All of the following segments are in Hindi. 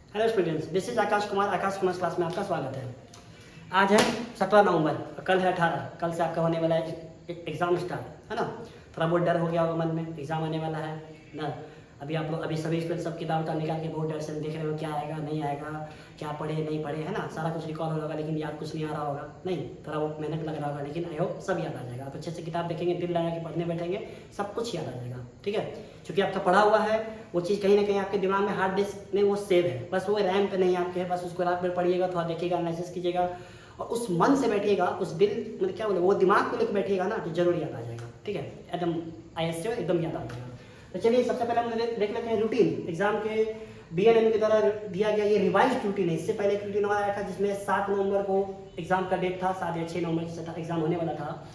Hello students, this is Akash Kumar class में आपका स्वागत है। आज है 17 नवंबर, कल है 18। कल से आपका होने वाला है एग्ज़ाम स्टार्ट, है ना। थोड़ा बहुत डर हो गया होगा मन में, एग्ज़ाम आने वाला है ना। अभी सभी स्टूडेंट सब किताब उताब निकाल के बहुत डर से देख रहे हो क्या आएगा नहीं आएगा, क्या पढ़े नहीं पढ़े, है ना। सारा कुछ रिकॉल हो रहा होगा लेकिन याद कुछ नहीं आ रहा होगा, नहीं थोड़ा बहुत मेहनत लग रहा होगा, लेकिन आई होप सब याद आ जाएगा। आप अच्छे से किताब देखेंगे, दिल लगा के पढ़ने बैठेंगे, सब कुछ याद आ जाएगा, ठीक है। क्योंकि आपका पढ़ा हुआ है वो चीज़ कहीं ना कहीं आपके दिमाग में हार्ड डिस्क में वो सेव है, बस वो रैम पे नहीं आपके है। बस उसको रात भर पढ़िएगा, थोड़ा देखिएगा, एनालिसिस कीजिएगा और उस मन से बैठिएगा, उस दिल मतलब क्या बोले वो दिमाग को लेकर बैठिएगा ना, तो जरूर याद आ जाएगा, ठीक है। एकदम IS से एकदम याद आ जाएगा। तो चलिए सबसे पहले हम देख लेते हैं रूटीन। एग्जाम के BNMU के द्वारा दिया गया ये रिवाइज रूटीन है। इससे पहले एक रूटीन आया था जिसमें 7 नवंबर को एग्जाम का डेट था, 7 या 6 नवंबर से एग्जाम होने वाला था,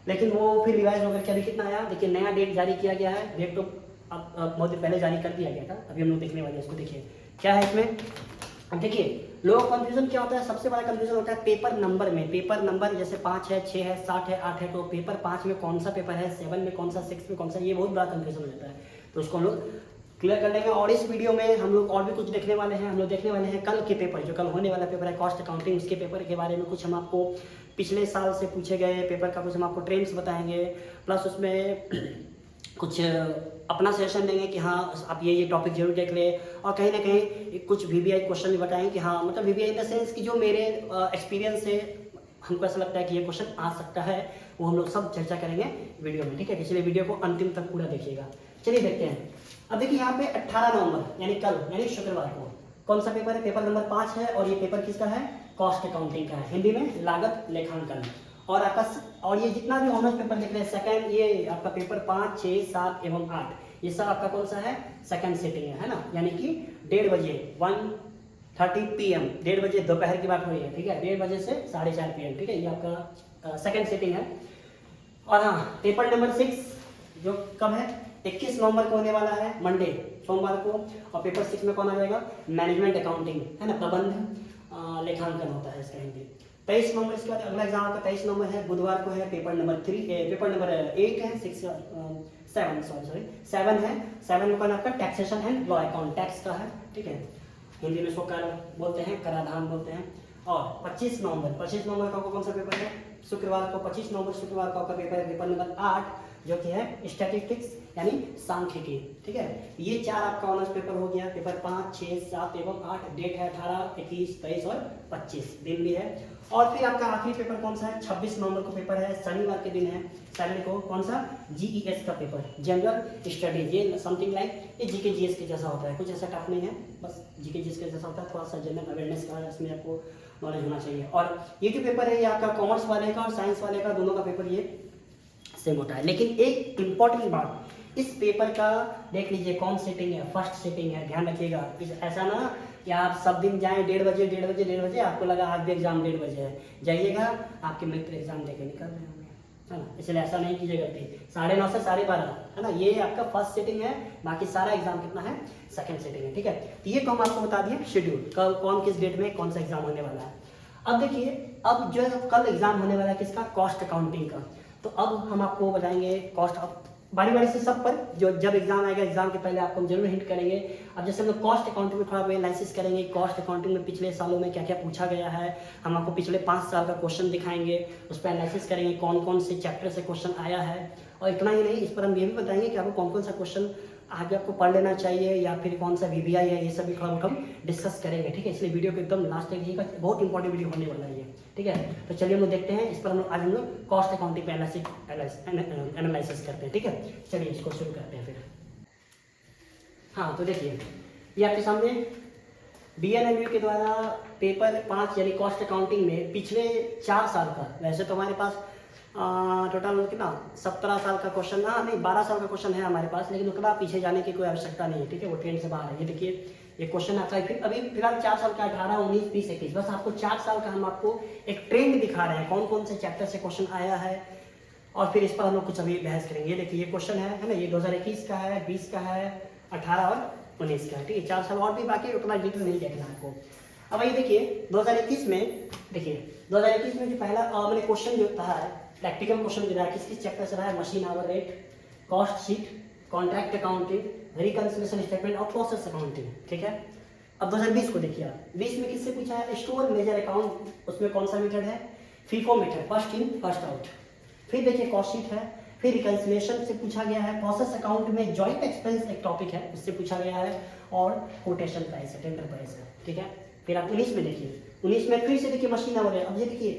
लेकिन वो फिर रिवाइज होकर के अभी कितना आया देखिए, नया डेट जारी किया गया है। डेट तो अब बहुत दिन पहले जारी कर दिया गया था, अभी हम लोग देखने वाले हैं इसको। देखिए क्या है इसमें, अब देखिए लोगों का कंफ्यूजन क्या होता है, सबसे बड़ा कंफ्यूजन होता है पेपर नंबर में। पेपर नंबर जैसे 5 है, 6 है, 7 है, 8 है, तो पेपर 5 में कौन सा पेपर है, 7 में कौन सा, 6 में कौन सा, ये बहुत बड़ा कंफ्यूजन हो जाता है। तो उसको हम लोग क्लियर कर लेंगे। और इस वीडियो में हम लोग और भी कुछ देखने वाले हैं। हम लोग देखने वाले हैं कल के पेपर, जो कल होने वाला पेपर है कॉस्ट अकाउंटिंग, उसके पेपर के बारे में कुछ हम आपको पिछले साल से पूछे गए पेपर का कुछ हम आपको ट्रेंड्स बताएंगे, प्लस उसमें कुछ अपना सजेशन देंगे कि हाँ आप ये टॉपिक जरूर देख ले। और कहीं ना कहीं कुछ VBI क्वेश्चन भी बताएंगे कि हाँ मतलब VBI इन द सेंस कि जो मेरे एक्सपीरियंस से हमको ऐसा लगता है कि ये क्वेश्चन आ सकता है, वो हम लोग सब चर्चा करेंगे वीडियो में, ठीक है। इसलिए वीडियो को अंतिम तक पूरा देखिएगा। चलिए देखते हैं। अब देखिए यहाँ पे 18 नवंबर यानी कल, यानी शुक्रवार को कौन सा पेपर है, पेपर नंबर 5 है। और ये पेपर किसका है, कॉस्ट अकाउंटिंग का है, हिंदी में लागत लेखांकन। और आपका और ये जितना भी ऑनर्स पेपर लिख रहे हैं सेकंड, ये आपका पेपर 5, 6, 7 एवं 8, ये सब आपका कौन सा है, सेकंड सिटिंग है ना। यानी कि 1:30 बजे 1:30 PM, 1:30 बजे दोपहर की बात हो रही है, ठीक है। 1:30 बजे से 4:30 PM, ठीक है। ये आपका सेकंड सिटिंग है। और हाँ, पेपर नंबर 6 जो कब है, 21 नवंबर को होने वाला है, मंडे सोमवार को। और पेपर 6 में कौन आ जाएगा, मैनेजमेंट अकाउंटिंग, है ना, प्रबंध लेखांकन होता है इसका हिंदी। 23 नवंबर इसके बाद अगला एग्जाम आपका 23 नवंबर है, बुधवार को है। पेपर नंबर 8 है, 7 है। 7 में कौन आपका taxation and law account, tax का है, ठीक है। हिंदी में इसको कर बोलते हैं, कराधान बोलते हैं। और 25 नवंबर का कौन सा पेपर है, शुक्रवार को 25 नवंबर शुक्रवार को आपका पेपर है, पेपर नंबर 8 जो कि है स्टैटिस्टिक्स यानी सांख्यिकी, ठीक है। ये 4 आपका ऑनर्स पेपर हो गया। पेपर 5, 6, 7 एवं 8, डेट है 18, 21, 23 और 25 दिन भी है। और फिर आपका आखिरी पेपर कौन सा है, 26 नवंबर को पेपर है, शनिवार के दिन है। सैटरडे को कौन सा, GES का पेपर, जनरल स्टडीज। ये समथिंग लाइक ये GK GS के जैसा होता है, कुछ ऐसा टफ नहीं है, बस GK GS के जैसा होता है, थोड़ा सा जनरल अवेयरनेस का इसमें आपको नॉलेज होना चाहिए। और ये जो पेपर है ये आपका कॉमर्स वाले का और साइंस वाले का, दोनों का पेपर ये सेम होता है। लेकिन एक इंपॉर्टेंट बात, इस पेपर का देख लीजिए कौन सिटिंग है, फर्स्ट सिटिंग है, ध्यान रखिएगा। ऐसा ना कि आप सब दिन जाएं 1:30 बजे, आपको लगा आज भी एग्जाम 1:30 बजे है, जाइएगा आपके मित्र एग्जाम देके निकल रहे होंगे, है ना। इसलिए ऐसा नहीं कीजिएगा गलती। 9:30 से 12:30, है ना, ये आपका फर्स्ट सिटिंग है। बाकी सारा एग्जाम कितना है, सेकंड सिटिंग है, ठीक है। तो ये तो हम आपको बता दिए शेड्यूल, कल कौन किस डेट में कौन सा एग्जाम होने वाला है। अब देखिए, अब जो कल एग्जाम होने वाला है किसका, कॉस्ट अकाउंटिंग का। तो अब हम आपको बताएंगे कॉस्ट, अब बारी से सब पर जो जब एग्जाम आएगा, एग्जाम के पहले आपको हम जरूर हिंट करेंगे। अब जैसे हम लोग कॉस्ट अकाउंटिंग में थोड़ा एनालिसिस करेंगे, कॉस्ट अकाउंटिंग में पिछले सालों में क्या क्या पूछा गया है, हम आपको पिछले 5 साल का क्वेश्चन दिखाएंगे, उस पर एनालिसिस करेंगे कौन कौन से चैप्टर से क्वेश्चन आया है। और इतना ही नहीं, इस पर हम ये भी बताएंगे कि आपको कौन कौन सा क्वेश्चन आगे आपको पढ़ लेना चाहिए, या फिर कौन सा VBI है, ये सब भी थोड़ा बहुत हम डिस्कस करेंगे, ठीक है। इसलिए वीडियो को एकदम लास्ट तक देखिएगा, बहुत इंपॉर्टेंट वीडियो होने वाला है ये, ठीक है। तो चलिए हम लोग देखते हैं इस पर, आज हम लोग कॉस्ट अकाउंटिंग पे एनालिसिस करते हैं, ठीक है। चलिए इसको शुरू करते हैं फिर। हाँ तो देखिए, ये आपके सामने BNMU के द्वारा पेपर 5 यानी कॉस्ट अकाउंटिंग में पिछले 4 साल का, वैसे तो हमारे पास टोटल कितना 17 साल का क्वेश्चन, हाँ नहीं 12 साल का क्वेश्चन है हमारे पास, लेकिन उतना पीछे जाने की कोई आवश्यकता नहीं है, ठीक है। वो ट्रेंड से बाहर है। ये देखिए ये क्वेश्चन आता है, फिर अभी फिलहाल 4 साल का 18, 19, 20, 21, बस आपको 4 साल का हम आपको एक ट्रेंड दिखा रहे हैं, कौन कौन से चैप्टर से क्वेश्चन आया है। और फिर इस पर हम लोग कुछ अभी बहस करेंगे। ये देखिए ये क्वेश्चन है ना, ये 2021 का है, 20 का है, 18 और 19 का है, ठीक है। 4 साल और भी बाकी, उतना डिटेल नहीं देखना आपको। अब ये देखिए 2021 में, देखिए 2021 में जो पहला मैंने क्वेश्चन जो था, प्रैक्टिकल क्वेश्चन जो रहा है, किस चैप्टर से रहा है, machine hour rate, cost sheet, contract accounting, reconciliation statement और प्रोसेस अकाउंटिंग, ठीक है। अब 2020 को देखिए आप, 20 में किससे पूछा है, स्टोर मेजर अकाउंट, उसमें कौन सा मेथड है, FIFO method, first in first out. फिर देखिए कॉस्ट शीट है, फिर रिकंसिलिएशन से पूछा गया है, प्रोसेस अकाउंट में जॉइंट एक्सपेंस एक टॉपिक है उससे पूछा गया है, और कोटेशन प्राइस है, टेंडर प्राइस है, ठीक है। फिर आप 19 में देखिए, 19 में फिर से देखिए मशीन आवर रेट। अब ये देखिए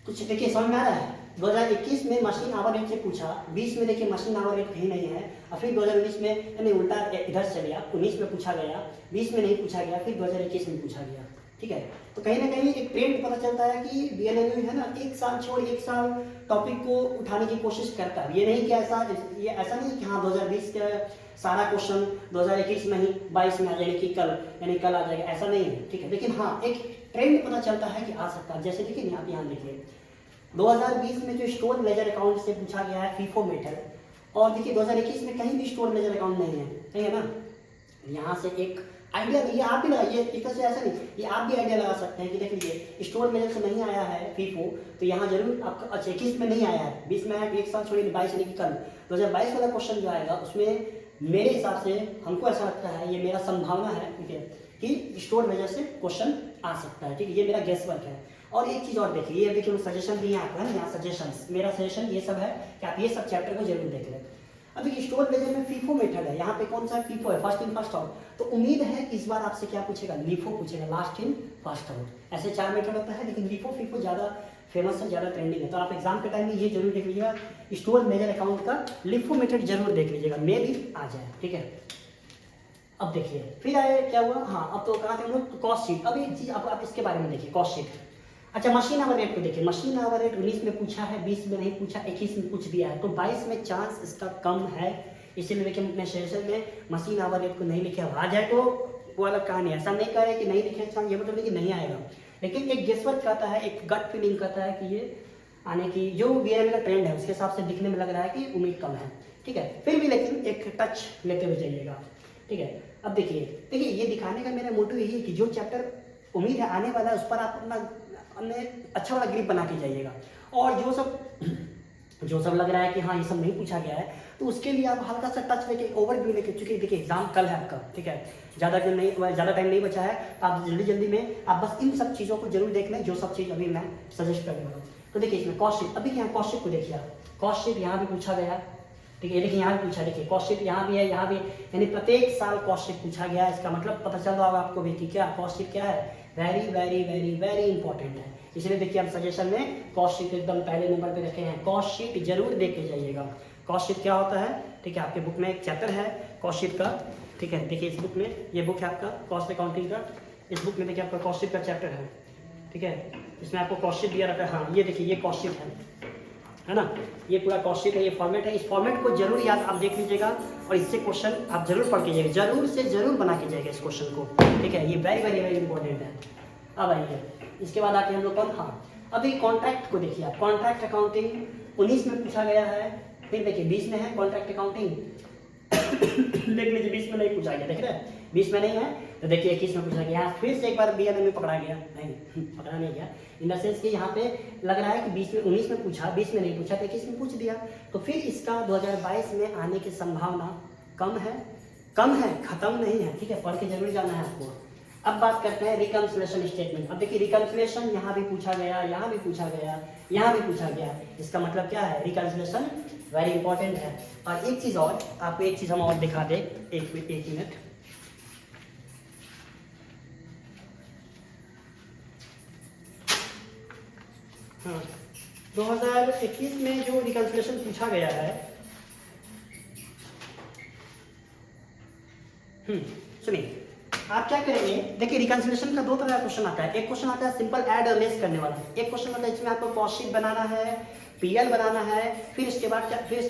कुछ देखिए समझ में आ रहा है, 2021 में मशीन आवर रेट से पूछा, 20 में देखिए मशीन आवर रेट कहीं नहीं है, और फिर 2019 में यानी उल्टा इधर से गया, 19 में पूछा गया, 20 में नहीं पूछा गया, फिर 2021 में पूछा गया, ठीक है। तो कहीं ना कहीं एक ट्रेंड पता चलता है कि बीएलएमयू है ना, एक साल छोड़ एक साल टॉपिक को उठाने की कोशिश करता है। ये नहीं कि ऐसा नहीं कि हाँ 2020 का सारा क्वेश्चन 2021 में ही 22 में आ जाएगा कि कल आ जाएगा, ऐसा नहीं है, ठीक है। लेकिन हाँ एक ट्रेंड पता चलता है कि आ सकता है। जैसे देखिए आप यहाँ देखिए 2020 में जो स्टोर मेजर अकाउंट से पूछा गया है फीफो मेथड, और देखिए 2021 में कहीं भी स्टोर मेजर अकाउंट नहीं है ना। यहाँ से एक आइडिया, ये आप भी लगाइए, एक से ऐसा नहीं, ये आप भी आइडिया लगा सकते हैं कि देख लीजिए स्टोर मेजर से नहीं आया है फीफो, तो यहाँ जरूर आपका, अच्छा 21 में नहीं आया है, 20 में आया, एक साल छोड़िए 22 यानी कि कल 2022 वाला क्वेश्चन जो आएगा उसमें मेरे हिसाब से हमको ऐसा लगता है, ये मेरा संभावना है, ठीक है, कि स्टोर मेजर से क्वेश्चन आ सकता है, ठीक है, ये मेरा गेस वर्क है। और एक चीज़ और देखिए, ये देखिए सजेशन दिए आपको है ना, यहाँ सजेशन, मेरा सजेशन ये सब है कि आप ये सब चैप्टर को जरूर देख लें। अब देखिए स्टोर मेजर में फीफो मेथड है, यहाँ पे कौन सा फीफो है, फर्स्ट इन फर्स्ट आउट, तो उम्मीद है कि इस बार आपसे क्या पूछेगा, लीफो पूछेगा, लास्ट इन फर्स्ट आउट। ऐसे 4 मेथड होता है, लेकिन लीफो फीफो ज़्यादा फेमस है, ज़्यादा ट्रेंडिंग है। तो आप एग्जाम के टाइम में ये जरूर देख लीजिएगा, स्टोर मेजर अकाउंट का लिफो मेथड जरूर देख लीजिएगा, मे भी आ जाए, ठीक है। अब देखिए फिर आए क्या हुआ, हाँ अब तो कहाँ थे हम लोग, कॉस्ट शीट। अब एक चीज़ आप इसके बारे में देखिए, कॉस्ट शीट। अच्छा मशीन आवर रेट को देखिए, मशीन आवर रेट 19 में पूछा है, 20 में नहीं पूछा, 21 में पूछ दिया है, तो 22 में चांस इसका कम है। इसीलिए देखिए अपने सेशन में मशीन आवर रेट को नहीं लिखे, आ जाए तो वो अलग कहानी है, ऐसा नहीं कह रहे कि नहीं लिखे चांस, ये मतलब नहीं कि नहीं आएगा, लेकिन एक गेसवर्क कहता है, एक गट फीलिंग कहता है कि ये आने की जो बीएलएमयू का ट्रेंड है उसके हिसाब से दिखने में लग रहा है कि उम्मीद कम है, ठीक है। फिर भी लेकिन एक टच लेते हुए जाइएगा, ठीक है। अब देखिए ये दिखाने का मेरा मोटिव यही है कि जो चैप्टर उम्मीद है आने वाला है उस पर आप अपने अच्छा वाला ग्रिप बना के जाइएगा, और जो सब लग रहा है कि हाँ ये सब नहीं पूछा गया है तो उसके लिए आप हल्का सा टच लेके, ओवरव्यू लेके, चूंकि देखिए एग्जाम कल है आपका, ठीक है, ज़्यादा टाइम नहीं बचा है, तो आप जल्दी में आप बस इन सब चीज़ों को जरूर देख लें, जो सब चीज़ अभी मैं सजेस्ट कर रहा हूँ। तो देखिए इसमें कॉस्ट शीट, अभी यहाँ कॉस्ट शीट को देखिए आप, कॉस्ट शीट यहाँ भी पूछा गया है, ठीक है, देखिए यहाँ भी पूछा, देखिए कॉस्ट शीट यहाँ भी है, यहाँ भी, यानी प्रत्येक साल कॉस्ट शीट पूछा गया है। इसका मतलब पता चल रहा होगा आपको भी कि क्या कॉस्ट शीट क्या है, very very very very important है। इसलिए देखिए हम सजेशन में कॉस्ट शीट एकदम पहले नंबर पे रखे हैं, कॉस्ट शीट जरूर देख के जाइएगा। कॉस्ट शीट क्या होता है, ठीक है, आपके बुक में एक चैप्टर है कॉस्ट शीट का, ठीक है, देखिए इस बुक में, ये बुक है आपका कॉस्ट अकाउंटिंग का, इस बुक में देखिए आपका कॉस्ट शीट का चैप्टर है, ठीक है, इसमें आपको कॉस्ट शीट दिया रहता है। हाँ ये देखिए ये कॉस्ट शीट है ना, ये पूरा कॉस्ट शीट है, ये फॉर्मेट है, इस फॉर्मेट को जरूर याद आप देख लीजिएगा, और इससे क्वेश्चन आप जरूर पढ़ के जाइएगा, जरूर से जरूर बना के जाइएगा इस क्वेश्चन को, ठीक है, ये वेरी वेरी वेरी इंपॉर्टेंट है। अब आइए इसके बाद आके हम लोग कौन, हाँ अभी कॉन्ट्रैक्ट को देखिए आप, कॉन्ट्रैक्ट अकाउंटिंग 19 में पूछा गया है, फिर देखिए 20 में है कॉन्ट्रैक्ट अकाउंटिंग देख लीजिए 20 में नहीं पूछा गया, देख रहे हैं 20 में नहीं है, तो देखिए 21 में पूछा गया, फिर से एक बार बीएलएमयू में पकड़ा गया, नहीं पकड़ा नहीं गया, इन द सेंस कि यहाँ पे लग रहा है कि 20 में 19 में पूछा, 20 में नहीं पूछा, तो 21 में पूछ दिया, तो फिर इसका 2022 में आने की संभावना कम है, खत्म नहीं है, ठीक है, पढ़ के जरूर जाना है आपको। अब बात करते हैं रिकंसिलिएशन स्टेटमेंट। अब देखिए रिकंसिलिएशन यहाँ भी पूछा गया, यहाँ भी पूछा गया, यहाँ भी पूछा गया, इसका मतलब क्या है, रिकंसिलिएशन वेरी इंपॉर्टेंट है। और एक चीज़ और, आपको एक चीज़ हम और दिखा दे, एक मिनट, हाँ 2021 में जो रिकंसिलिएशन पूछा गया है, सुनिए आप क्या करेंगे, देखिए रिकंसिलिएशन का 2 तरह का क्वेश्चन आता है, एक क्वेश्चन आता है सिंपल ऐड और लेस करने वाला, एक क्वेश्चन आता है जिसमें आपको कॉस्ट शीट बनाना है, पीएल बनाना है, फिर इसके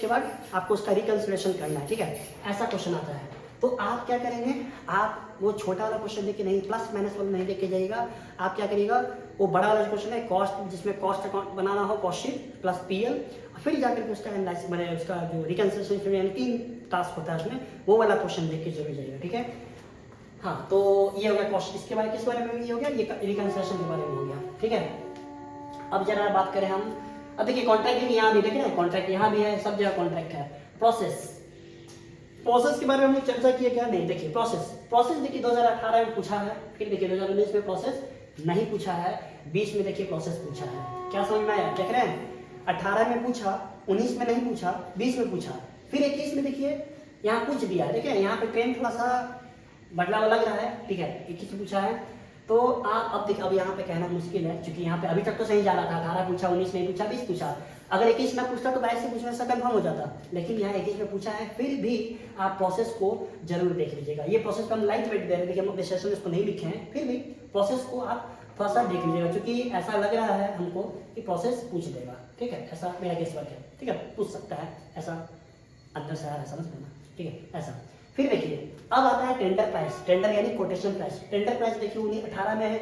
बाद आपको उसका रिकंसिलिएशन करना है, ठीक है, ऐसा क्वेश्चन आता है। तो आप क्या करेंगे, आप वो छोटा वाला क्वेश्चन देके नहीं, प्लस माइनस वाला नहीं लेके जाइएगा, आप क्या करिएगा, वो बड़ा वाला क्वेश्चन है कॉस्ट, जिसमें कॉस्ट अकाउंट बनाना हो, कॉस्ट शीट प्लस पीएल, फिर जाकर के उसका एनालिसिस बने, उसका जो रिकंसिलिएशन यानी 3 टास्क होता है उसमें, वो वाला क्वेश्चन देख के जरूर जाइएगा, ठीक है। हाँ तो ये हो गया कॉस्ट, इसके बारे किस बारे में ये हो गया, ये रिकंसिलिएशन के बारे में हो गया, ठीक है। अब जरा बात करें हम, अब देखिए कॉन्ट्रैक्ट यहाँ भी देख रहे हैं, कॉन्ट्रैक्ट यहाँ भी है, सब जगह कॉन्ट्रैक्ट है। प्रोसेस के बारे में हमने चर्चा किया क्या? नहीं। देखिए प्रोसेस देखिए 2018 में पूछा है, फिर देखिए 2019 में प्रोसेस नहीं पूछा है, 20 में देखिए प्रोसेस पूछा है। क्या समझ में आया? देख रहे हैं 18 में पूछा, 19 में नहीं पूछा, 20 में पूछा, फिर 21 में देखिए यहाँ पूछ दिया। देखिए यहाँ पे ट्रेंड थोड़ा सा बदलाव लग रहा है, ठीक है। 21 में पूछा है तो आप अब देखिए अब यहाँ पे कहना मुश्किल है, क्योंकि यहाँ पे अभी तक तो सही जा रहा था, 18 पूछा, 19 नहीं पूछा, 20 पूछा। अगर 21 ना पूछता तो 22 से पूछने से कंफर्म हो जाता, लेकिन यहाँ 21 में पूछा है, फिर भी आप प्रोसेस को जरूर देख लीजिएगा। ये प्रोसेस को हम लाइट वेट दे रहे हैं, देखिए हम अपने सेशन में इसको नहीं लिखे हैं, फिर भी प्रोसेस को आप थोड़ा सा देख लीजिएगा, क्योंकि ऐसा लग रहा है हमको कि प्रोसेस पूछ देगा, ठीक है। ऐसा मेरा गेस वर्क है, ठीक है, पूछ सकता है, ऐसा अंदर से आया समझ लेना, ठीक है ऐसा। फिर देखिए अब आता है टेंडर प्राइस, टेंडर यानी कोटेशन प्राइस। टेंडर प्राइस देखिए 18 में है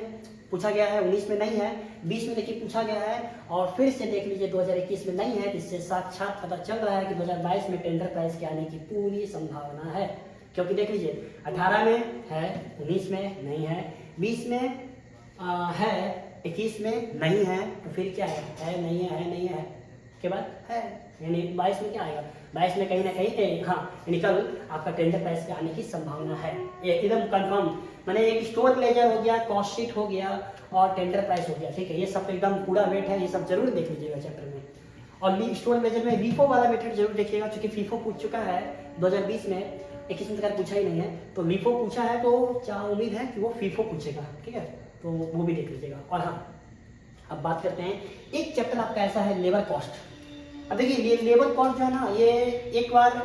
पूछा गया है, 19 में नहीं है, 20 में देखिए पूछा गया है, और फिर से देख लीजिए 2021 में नहीं है। इससे साक्षात पता चल रहा है कि 2022 में टेंडर प्राइस के आने की पूरी संभावना है, क्योंकि देख लीजिए 18 में है, 19 में नहीं है, 20 में है, 21 में नहीं है, तो फिर क्या है नहीं है के बाद है, यानी 22 में क्या आएगा? 22 में कहीं ना कहीं हाँ निकल आपका टेंडर प्राइस के आने की संभावना है, ये एकदम कंफर्म। मैंने एक स्टोर लेजर हो गया, कॉस्ट शीट हो गया और टेंडर प्राइस हो गया, ठीक है। ये सब एकदम पूरा वेट है, ये सब जरूर देख लीजिएगा चैप्टर में। और स्टोर लेजर में वीफो वाला मेथड जरूर देखिएगा, क्योंकि फीफो पूछ चुका है 2020 में, 21 में तक पूछा ही नहीं है, तो वीफो पूछा है तो क्या उम्मीद है कि वो फीफो पूछेगा, ठीक है, तो वो भी देख लीजिएगा। और हाँ अब बात करते हैं, एक चैप्टर आपका ऐसा है लेबर कॉस्ट। अब देखिए ये लेबर कॉस्ट जो है ना, ये एक बार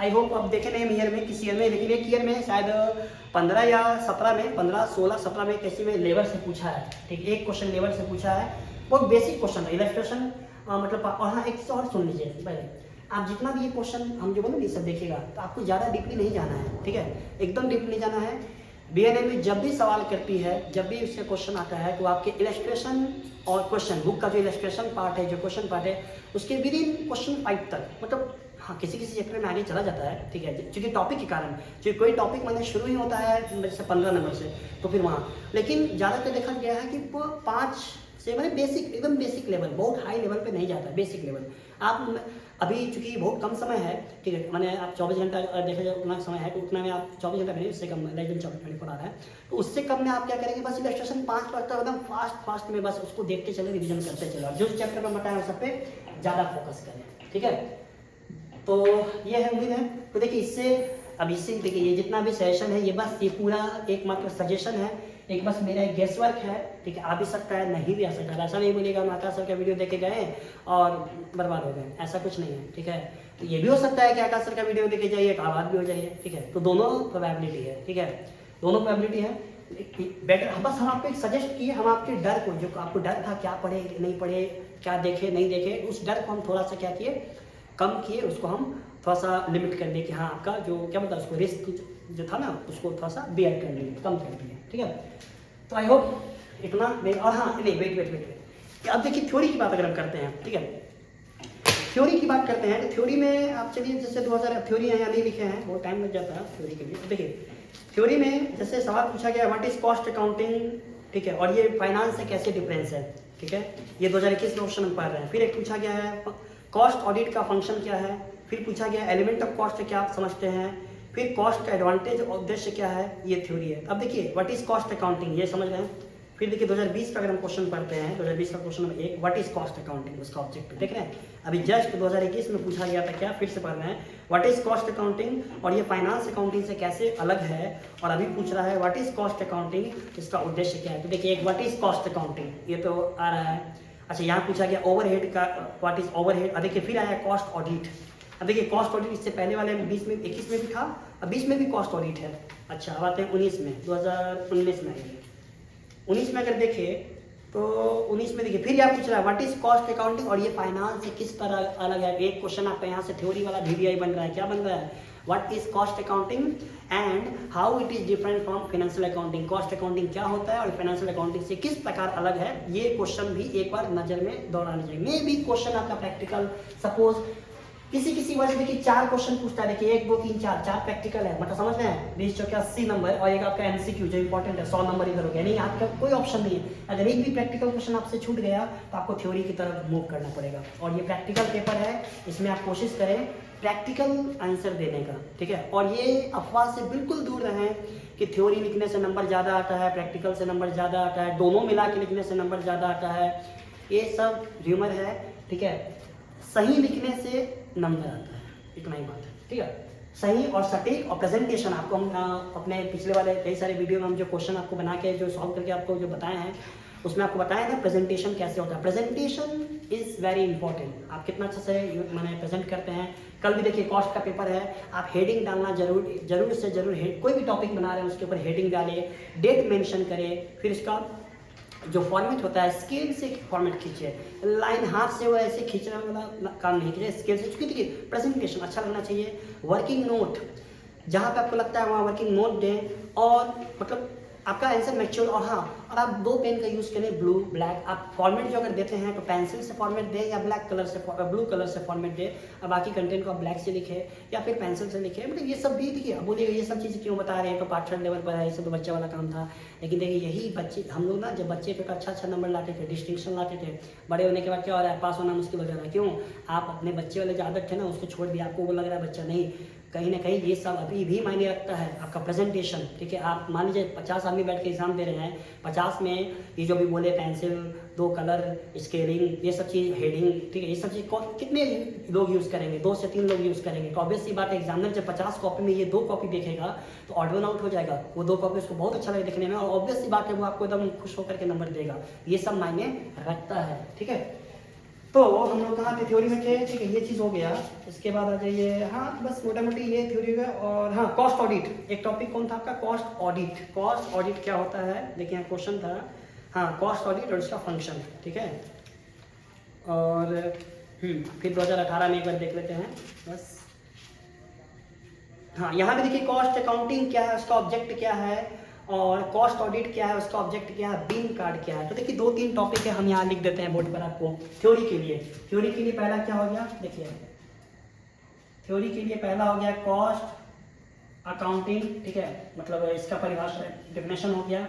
आई होप अब देखे नहीं ईयर में, किसी ईयर में, लेकिन एक ईयर में शायद 15 या 17 में, 15, 16, 17 में किसी में लेबर से पूछा है, ठीक। एक क्वेश्चन लेबर से पूछा है, बहुत बेसिक क्वेश्चन है, इलस्ट्रेशन मतलब। और हाँ एक चीज़ और सुन लीजिए पहले, आप जितना भी ये क्वेश्चन हम जो बोले ये सब देखिएगा तो आपको ज़्यादा डीपली नहीं जाना है, ठीक है, एकदम डीपली नहीं जाना है। बीएनए में जब भी सवाल करती है, जब भी उससे क्वेश्चन आता है, तो आपके इलस्ट्रेशन और क्वेश्चन बुक का जो इलस्ट्रेशन पार्ट है, जो क्वेश्चन पार्ट है, उसके विद इन क्वेश्चन 5 तक, मतलब हाँ किसी चैप्टर में आगे चला जाता है, ठीक है, क्योंकि टॉपिक के कारण, जो कोई टॉपिक मतलब शुरू ही होता है जैसे 15 नंबर से, तो फिर वहाँ, लेकिन ज़्यादातर देखा गया है कि 5 से मतलब बेसिक, एकदम बेसिक लेवल, बहुत हाई लेवल पे नहीं जाता, बेसिक लेवल। आप अभी चूंकि बहुत कम समय है, ठीक है, मैंने आप 24 घंटा देखा जाए उतना समय है, तो उतना में आप 24 घंटा नहीं, उससे कम, लेस देन 24 आ रहा है, तो उससे कम में आप क्या करेंगे, बस इलस्ट्रेशन 5 तक एकदम फास्ट में बस उसको देखते चले, रिविजन करते चलो, जो चैप्टर में बताया सब पे ज़्यादा फोकस करें, ठीक है। तो ये है उम्मीद है। तो देखिए इससे अब इससे देखिए ये जितना भी सेशन है, ये बस ये पूरा एकमात्र सजेशन है, एक बस मेरा एक गेस वर्क है, ठीक है। आ भी सकता है, नहीं भी आ सकता है, ऐसा नहीं बोलिएगा हम आकाश सर का वीडियो देखे गए और बर्बाद हो गए, ऐसा कुछ नहीं है, ठीक है। तो ये भी हो सकता है कि आकाश सर का वीडियो देखे जाइए, एक आवाज़ भी हो जाइए, ठीक है। तो दोनों प्रोबेबिलिटी है, ठीक है, दोनों प्रोबेबिलिटी है। बेटर बस हम आपको एक सजेस्ट किए, हम आपके डर को, जो आपको डर था क्या पढ़े नहीं पढ़े, क्या देखे नहीं देखे, उस डर को हम थोड़ा सा क्या किए, कम किए, उसको हम थोड़ा सा लिमिट कर दें कि हाँ आपका जो क्या बोलता है उसको रिस्क जो था ना, उसको थोड़ा सा बेयर कर दिए, कम कर दिए, ठीक है। तो आई होप इतना। और हाँ नहीं वेट, अब देखिए थ्योरी की बात अगर हम करते हैं, ठीक है, थ्योरी की बात करते हैं, तो थ्योरी में आप चलिए जैसे 2000 थ्योरी यहाँ नहीं लिखे हैं, बहुत टाइम लग जाता है थ्योरी के लिए। तो देखिए थ्योरी में जैसे सवाल पूछा गया व्हाट इज कॉस्ट अकाउंटिंग, ठीक है, और ये फाइनेंस से कैसे डिफरेंस है, ठीक है, ये 2021 में क्वेश्चन पढ़ रहे हैं। फिर एक पूछा गया है कॉस्ट ऑडिट का फंक्शन क्या है, फिर पूछा गया एलिमेंट ऑफ कॉस्ट क्या आप समझते हैं, फिर कॉस्ट का एडवांटेज और उद्देश्य क्या है, ये थ्योरी है। अब देखिए व्हाट इज कॉस्ट अकाउंटिंग, ये समझ रहे हैं। फिर देखिए 2020 का अगर हम क्वेश्चन पढ़ते हैं, 2020 का question number 1 what is cost accounting, उसका ऑब्जेक्टिव देख रहे हैं। अभी जस्ट 2021 में पूछा गया था क्या, फिर से पढ़ रहे हैं व्हाट इज कॉस्ट अकाउंटिंग और ये फाइनेंस अकाउंटिंग से कैसे अलग है, और अभी पूछ रहा है व्हाट इज कॉस्ट अकाउंटिंग, इसका उद्देश्य क्या है। तो देखिए एक व्हाट इज कॉस्ट अकाउंटिंग, ये तो आ रहा है। अच्छा यहाँ पूछा गया ओवरहेड का, व्हाट इज ओवरहेड। अब देखिए फिर आया कॉस्ट ऑडिट। अब देखिए कॉस्ट ऑडिट इससे पहले वाले 20 में 21 में भी था, अब 20 में भी कॉस्ट ऑडिट है। अच्छा अब आते हैं 19 में, 2019 में आएंगे। 19 में अगर देखें तो 19 में देखिए फिर यहाँ पूछ रहा है व्हाट इज कॉस्ट अकाउंटिंग और ये फाइनेंस से किस तरह अलग है। एक क्वेश्चन आपका यहाँ से थ्योरी वाला VBI बन रहा है, क्या बन रहा है, what is cost accounting and how it is different from financial accounting. Cost accounting क्या होता है और फाइनेंशियल अकाउंटिंग से किस प्रकार अलग है, ये क्वेश्चन भी एक बार नजर में दौड़ाने चाहिए। मे भी क्वेश्चन आपका प्रैक्टिकल सपोज किसी किसी वजह से देखिए 4 क्वेश्चन पूछता है, देखिए 1 2 3 4 4 प्रैक्टिकल है, मतलब समझ रहे हैं 20 चौके 80 नंबर और एक आपका एमसीक्यू जो इंपॉर्टेंट है 100 नंबर इधर हो गया, नहीं आपका कोई ऑप्शन नहीं है। अगर एक भी प्रैक्टिकल क्वेश्चन आपसे छूट गया तो आपको थ्योरी की तरफ मूव करना पड़ेगा। और ये प्रैक्टिकल पेपर है, इसमें आप कोशिश करें प्रैक्टिकल आंसर देने का, ठीक है। और ये अफवाह से बिल्कुल दूर रहें कि थ्योरी लिखने से नंबर ज़्यादा आता है, प्रैक्टिकल से नंबर ज़्यादा आता है, दोनों मिला के लिखने से नंबर ज़्यादा आता है, ये सब र्यूमर है, ठीक है। सही लिखने से नंबर आता है, इतना ही बात है, ठीक है। सही और सटीक और प्रेजेंटेशन आपको हम अपने पिछले वाले कई सारे वीडियो में हम जो क्वेश्चन आपको बना के जो सॉल्व करके आपको जो बताए हैं उसमें आपको बताया ना प्रेजेंटेशन कैसे होता है। प्रेजेंटेशन इज़ वेरी इंपॉर्टेंट, आप कितना अच्छा से मैंने प्रेजेंट करते हैं। कल भी देखिए कॉस्ट का पेपर है, आप हेडिंग डालना जरूर से जरूर, कोई भी टॉपिक बना रहे हैं उसके ऊपर हेडिंग डालिए, डेट मेंशन करें, फिर इसका जो फॉर्मेट होता है स्केल से फॉर्मेट खींचे, लाइन हाथ से वो ऐसे खींचने वाला काम नहीं कीजिए, स्केल से। क्योंकि देखिए प्रेजेंटेशन अच्छा लगना चाहिए। वर्किंग नोट जहाँ पे आपको लगता है वहाँ वर्किंग नोट दें, और मतलब आपका आंसर मैच्योर। और हाँ, और आप 2 पेन का यूज़ करें, ब्लू ब्लैक। आप फॉर्मेट जो अगर देते हैं तो पेंसिल से फॉर्मेट दें या ब्लैक कलर से ब्लू कलर से फॉर्मेट दें, और बाकी कंटेंट को आप ब्लैक से लिखें या फिर पेंसिल से लिखें। मतलब ये सब भी देखिए, अब बोलिएगा ये सब चीज़ें क्यों बता रहे हैं, तो पार्ट 3 लेवल पर है, ये सब तो बच्चे वाला काम था। लेकिन देखिए यही बच्चे हम लोग ना जब बच्चे पे अच्छा नंबर लाते थे, डिस्टिंक्शन लाते थे, बड़े होने के बाद क्या हो रहा है, पास होना मुश्किल हो जा रहा है। क्यों? आप अपने बच्चे वाले जो आदत थे ना उसको छोड़ दिया, आपको वो लग रहा है बच्चा नहीं। कहीं ना कहीं ये सब अभी भी मायने रखता है, आपका प्रेजेंटेशन, ठीक है। आप मान लीजिए 50 आदमी बैठ के एग्जाम दे रहे हैं, 50 में ये जो भी बोले पेंसिल, 2 कलर, स्केलिंग, ये सब चीज़, हेडिंग, ठीक है, ये सब चीज़ कितने लोग यूज़ करेंगे? 2 से 3 लोग यूज़ करेंगे। तो ऑब्वियस सी बात है एग्जामिनर जब 50 कॉपी में ये 2 कॉपी देखेगा तो ऑड वन आउट हो जाएगा। वो 2 कॉपी उसको बहुत अच्छा लगे देखने में, और ऑब्वियस सी बात है वो आपको एकदम खुश होकर के नंबर देगा। ये सब मायने रखता है, ठीक है। तो हम लोग कहाँ पे थ्योरी में थे, ठीक है, ये चीज़ हो गया। इसके बाद आ जाइए, हाँ बस मोटा मोटी ये थ्योरी है। और हाँ, कॉस्ट ऑडिट एक टॉपिक कौन था आपका, कॉस्ट ऑडिट। कॉस्ट ऑडिट क्या होता है, देखिए यहाँ क्वेश्चन था, हाँ कॉस्ट ऑडिट और इसका फंक्शन, ठीक है। और फिर 2018 में एक बार देख लेते हैं बस। हाँ, यहाँ पे देखिए कॉस्ट अकाउंटिंग क्या है, उसका ऑब्जेक्ट क्या है, और कॉस्ट ऑडिट क्या है, उसका ऑब्जेक्ट क्या है, बीन कार्ड क्या है। तो देखिए 2-3 टॉपिक है, हम यहाँ लिख देते हैं बोर्ड पर आपको थ्योरी के लिए। थ्योरी के लिए पहला क्या हो गया, देखिए थ्योरी के लिए पहला हो गया कॉस्ट अकाउंटिंग, ठीक है, मतलब इसका परिभाषा डेफिनेशन हो गया।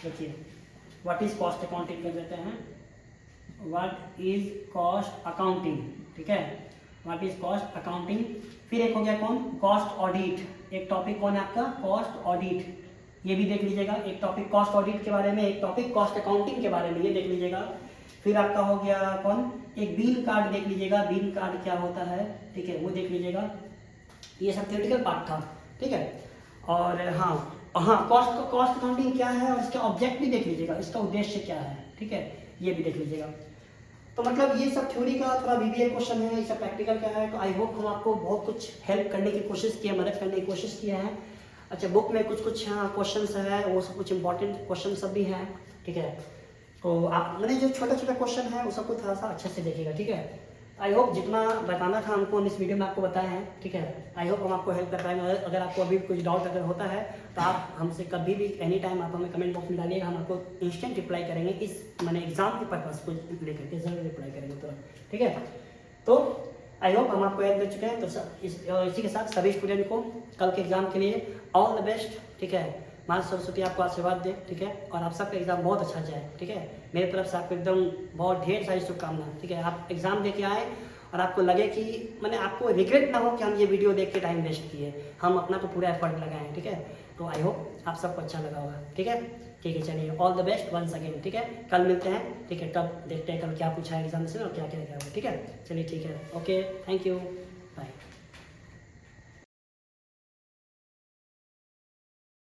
देखिए व्हाट इज कॉस्ट अकाउंटिंग कर देते हैं, व्हाट इज कॉस्ट अकाउंटिंग, ठीक है, व्हाट इज कॉस्ट अकाउंटिंग। फिर एक हो गया कौन, कॉस्ट ऑडिट, एक टॉपिक कौन है आपका, कॉस्ट ऑडिट, ये भी देख लीजिएगा। एक टॉपिक कॉस्ट ऑडिट के बारे में, एक टॉपिक कॉस्ट अकाउंटिंग के बारे में, ये देख लीजिएगा। फिर आपका हो गया कौन, एक बीन कार्ड देख लीजिएगा, बीन कार्ड क्या होता है, ठीक है, वो देख लीजिएगा। ये सब थ्योरेटिकल पार्ट था, ठीक है। और हाँ कॉस्ट अकाउंटिंग क्या है और इसका ऑब्जेक्ट भी देख लीजिएगा, इसका उद्देश्य क्या है, ठीक है, ये भी देख लीजिएगा। तो मतलब ये सब थ्योरी का थोड़ा बीबीए क्वेश्चन है, ये सब प्रैक्टिकल का है। तो आई होप हम आपको बहुत कुछ हेल्प करने की कोशिश किया, मदद करने की कोशिश किया है। अच्छा, बुक में कुछ क्वेश्चंस है, वो सब कुछ इंपॉर्टेंट क्वेश्चन सब भी हैं, ठीक है। तो आप मैंने जो छोटा छोटा क्वेश्चन है वो सबको थोड़ा सा अच्छे से देखिएगा, ठीक है। आई होप जितना बताना था हमको हम इस वीडियो में आपको बताए हैं, ठीक है। आई होप हम आपको हेल्प कर पाएंगे। अगर आपको अभी कुछ डाउट अगर होता है तो आप हमसे कभी भी एनी टाइम आप हमें कमेंट बॉक्स में डालिएगा, हम आपको इंस्टेंट रिप्लाई करेंगे। इस मैंने एग्जाम के पर्पज़ को लेकर के जरूर रिप्लाई करेंगे तुरंत, ठीक है। तो आई होप हम आपको हेल्प कर चुके हैं। तो इसी के साथ सभी स्टूडेंट को कल के एग्जाम के लिए ऑल द बेस्ट, ठीक है। माता सरस्वती आपको आशीर्वाद दे, ठीक है, और आप सबका एग्जाम बहुत अच्छा जाए, ठीक है। मेरी तरफ से आपको एकदम बहुत ढेर सारी शुभकामनाएं, ठीक है। आप एग्जाम दे के आए और आपको लगे कि मैंने आपको रिग्रेट ना हो कि हम ये वीडियो देख के टाइम वेस्ट किए, हम अपना तो पूरा एफर्ट लगाए, ठीक है। तो आई होप आप सबको अच्छा लगा होगा, ठीक है। ठीक है, चलिए all the best once again, ठीक है। कल मिलते हैं, ठीक है, तब देखते हैं कल क्या पूछा है एग्जाम से और क्या क्या क्या होगा, ठीक है। चलिए ठीक है, ओके, थैंक यू।